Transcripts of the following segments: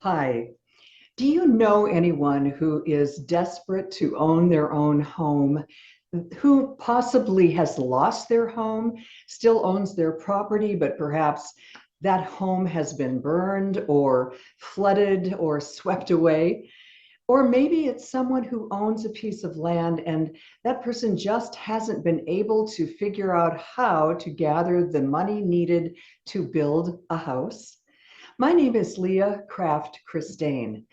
Hi. Do you know anyone who is desperate to own their own home, who possibly has lost their home, still owns their property, but perhaps that home has been burned or flooded or swept away? Or maybe it's someone who owns a piece of land and that person just hasn't been able to figure out how to gather the money needed to build a house. My name is Liah Kraft-Kristaine.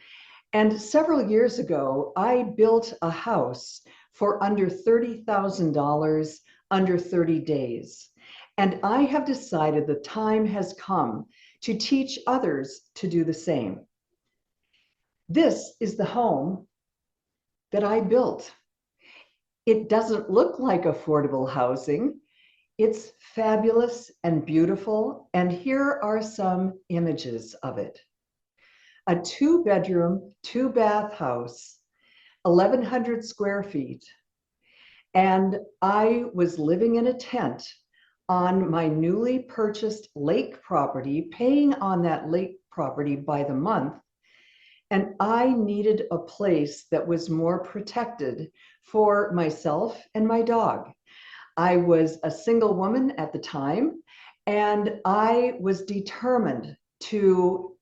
And several years ago, I built a house for under $30,000 under 30 days. And I have decided the time has come to teach others to do the same. This is the home that I built. It doesn't look like affordable housing. It's fabulous and beautiful. And here are some images of it. A 2-bedroom, 2-bath house, 1,100 square feet. And I was living in a tent on my newly purchased lake property, paying on that lake property by the month. And I needed a place that was more protected for myself and my dog. I was a single woman at the time, and I was determined to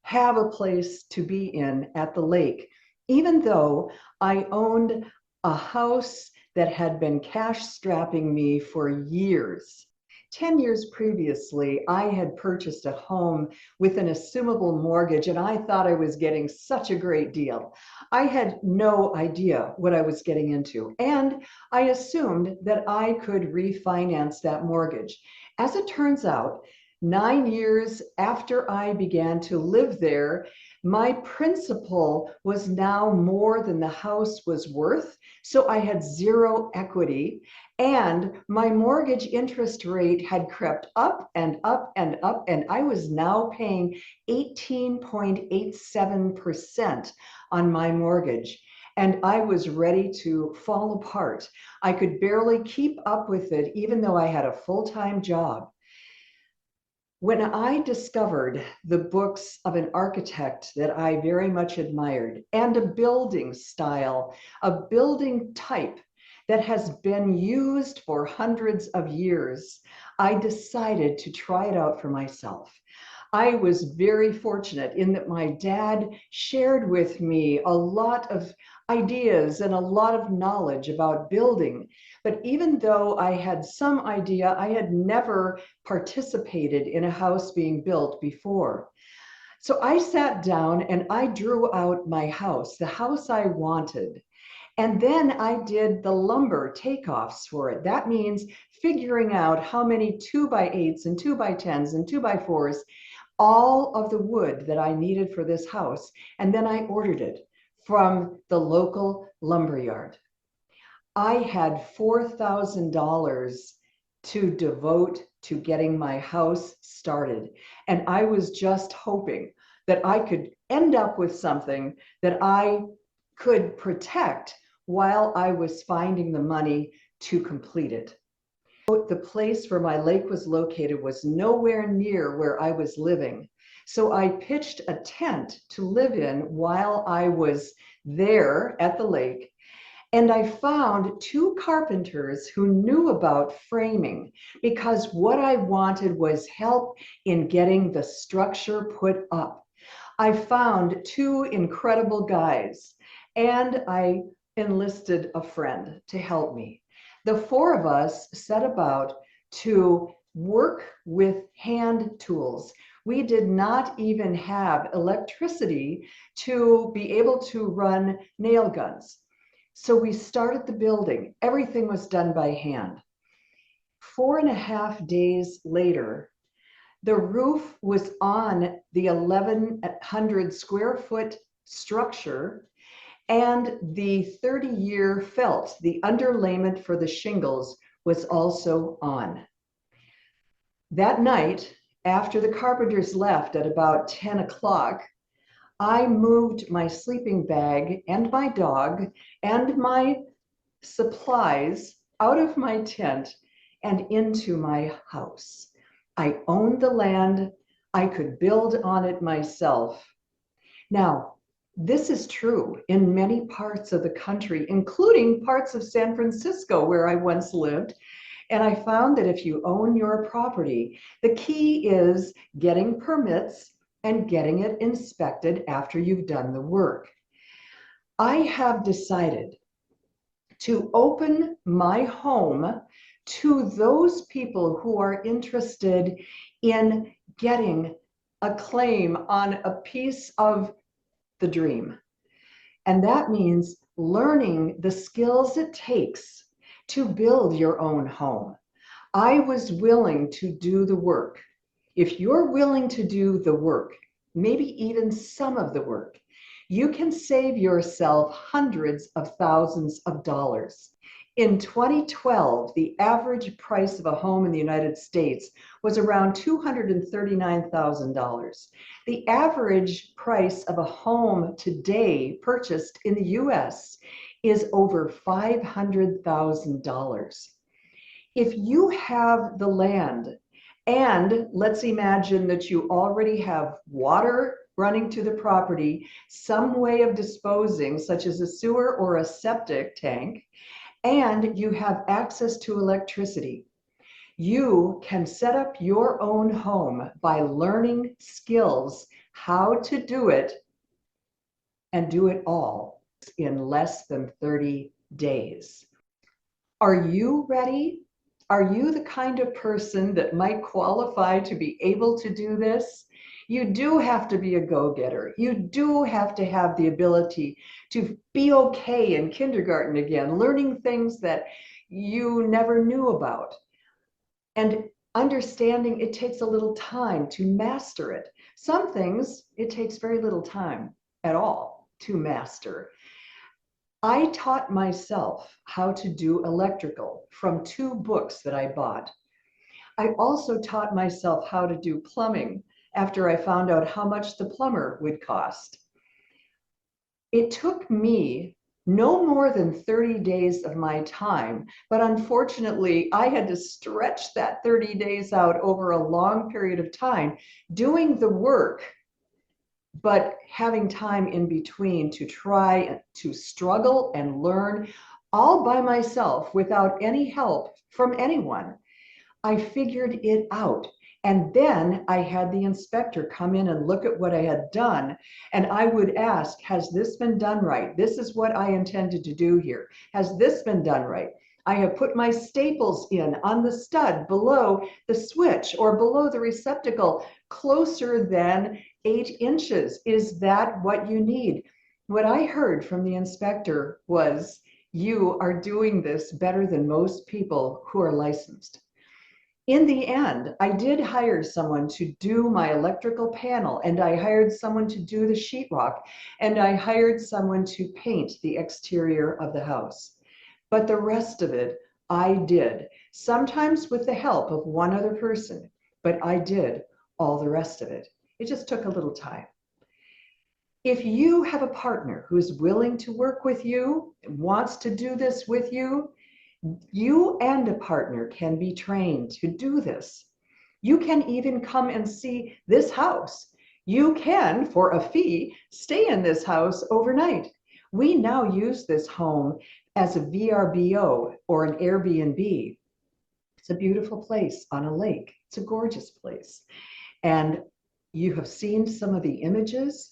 have a place to be in at the lake, even though I owned a house that had been cash strapping me for years. 10 years previously, I had purchased a home with an assumable mortgage, and I thought I was getting such a great deal. I had no idea what I was getting into, and I assumed that I could refinance that mortgage. As it turns out, 9 years after I began to live there, my principal was now more than the house was worth. So I had zero equity, and my mortgage interest rate had crept up and up and up, and I was now paying 18.87% on my mortgage. And I was ready to fall apart. I could barely keep up with it, even though I had a full-time job. When I discovered the books of an architect that I very much admired and a building style, a building type that has been used for hundreds of years, I decided to try it out for myself. I was very fortunate in that my dad shared with me a lot of ideas and a lot of knowledge about building. But even though I had some idea, I had never participated in a house being built before. So I sat down and I drew out my house, the house I wanted. And then I did the lumber takeoffs for it. That means figuring out how many 2x8s and 2x10s and 2x4s, all of the wood that I needed for this house. And then I ordered it from the local lumberyard. I had $4,000 to devote to getting my house started. And I was just hoping that I could end up with something that I could protect while I was finding the money to complete it. The place where my lake was located was nowhere near where I was living. So I pitched a tent to live in while I was there at the lake. And I found 2 carpenters who knew about framing, because what I wanted was help in getting the structure put up. I found 2 incredible guys, and I enlisted a friend to help me. The 4 of us set about to work with hand tools. We did not even have electricity to be able to run nail guns. So we started the building. Everything was done by hand. 4.5 days later, the roof was on the 1,100 square foot structure, and the 30-year felt, the underlayment for the shingles, was also on. That night, after the carpenters left at about 10 o'clock, I moved my sleeping bag and my dog and my supplies out of my tent and into my house. I owned the land. I could build on it myself. Now, this is true in many parts of the country, including parts of San Francisco, where I once lived. And I found that if you own your property, the key is getting permits and getting it inspected after you've done the work. I have decided to open my home to those people who are interested in getting a claim on a piece of the dream. And that means learning the skills it takes to build your own home. I was willing to do the work. If you're willing to do the work, maybe even some of the work, you can save yourself hundreds of thousands of dollars. In 2012, the average price of a home in the United States was around $239,000. The average price of a home today purchased in the US is over $500,000. If you have the land, and let's imagine that you already have water running to the property, some way of disposing, such as a sewer or a septic tank, and you have access to electricity, you can set up your own home by learning skills, how to do it, and do it all in less than 30 days. Are you ready? Are you the kind of person that might qualify to be able to do this? You do have to be a go-getter. You do have to have the ability to be okay in kindergarten again, learning things that you never knew about. And understanding it takes a little time to master it. Some things it takes very little time at all to master. I taught myself how to do electrical from 2 books that I bought. I also taught myself how to do plumbing after I found out how much the plumber would cost. It took me no more than 30 days of my time, but unfortunately, I had to stretch that 30 days out over a long period of time doing the work, but having time in between to try to struggle and learn all by myself without any help from anyone. I figured it out. And then I had the inspector come in and look at what I had done. And I would ask, has this been done right? This is what I intended to do here. Has this been done right? I have put my staples in on the stud below the switch or below the receptacle closer than 8 inches. Is that what you need? What I heard from the inspector was, you are doing this better than most people who are licensed. In the end, I did hire someone to do my electrical panel, and I hired someone to do the sheetrock, and I hired someone to paint the exterior of the house. But the rest of it, I did, sometimes with the help of one other person, but I did all the rest of it. It just took a little time. If you have a partner who's willing to work with you, wants to do this with you, you and a partner can be trained to do this. You can even come and see this house. You can, for a fee, stay in this house overnight. We now use this home as a VRBO or an Airbnb. It's a beautiful place on a lake. It's a gorgeous place. And you have seen some of the images.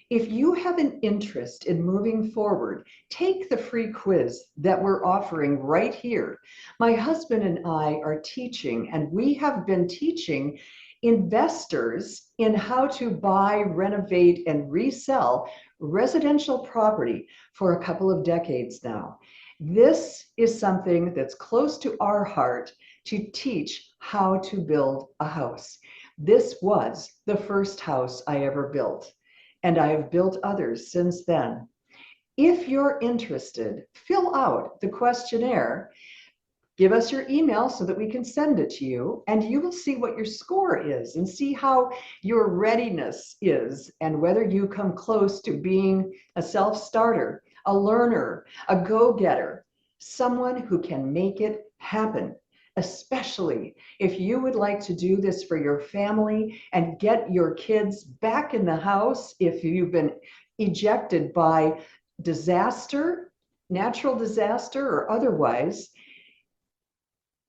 If you have an interest in moving forward, take the free quiz that we're offering right here. My husband and I are teaching, and we have been teaching investors in how to buy, renovate, and resell residential property for a couple of decades now. This is something that's close to our heart to teach how to build a house. This was the first house I ever built, and I have built others since then. If you're interested, fill out the questionnaire, give us your email so that we can send it to you, and you will see what your score is and see how your readiness is and whether you come close to being a self-starter, a learner, a go-getter, someone who can make it happen, especially if you would like to do this for your family and get your kids back in the house if you've been ejected by disaster, natural disaster or otherwise.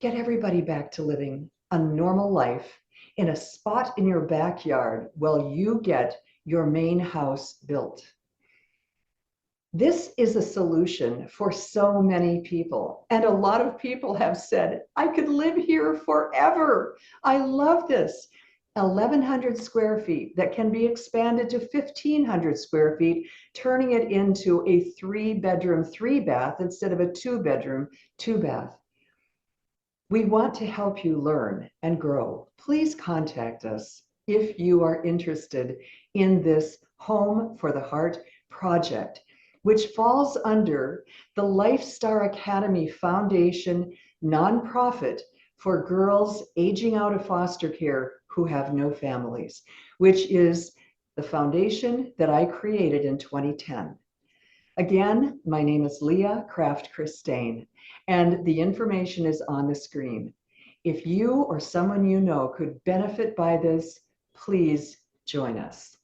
Get everybody back to living a normal life in a spot in your backyard while you get your main house built. This is a solution for so many people. And a lot of people have said, I could live here forever. I love this. 1,100 square feet that can be expanded to 1,500 square feet, turning it into a 3-bedroom, 3-bath instead of a 2-bedroom, 2-bath. We want to help you learn and grow. Please contact us if you are interested in this Home for the Heart project, which falls under the Lifestar Academy Foundation nonprofit for girls aging out of foster care who have no families, which is the foundation that I created in 2010. Again, my name is Liah Kraft-Kristaine, and the information is on the screen. If you or someone you know could benefit by this, please join us.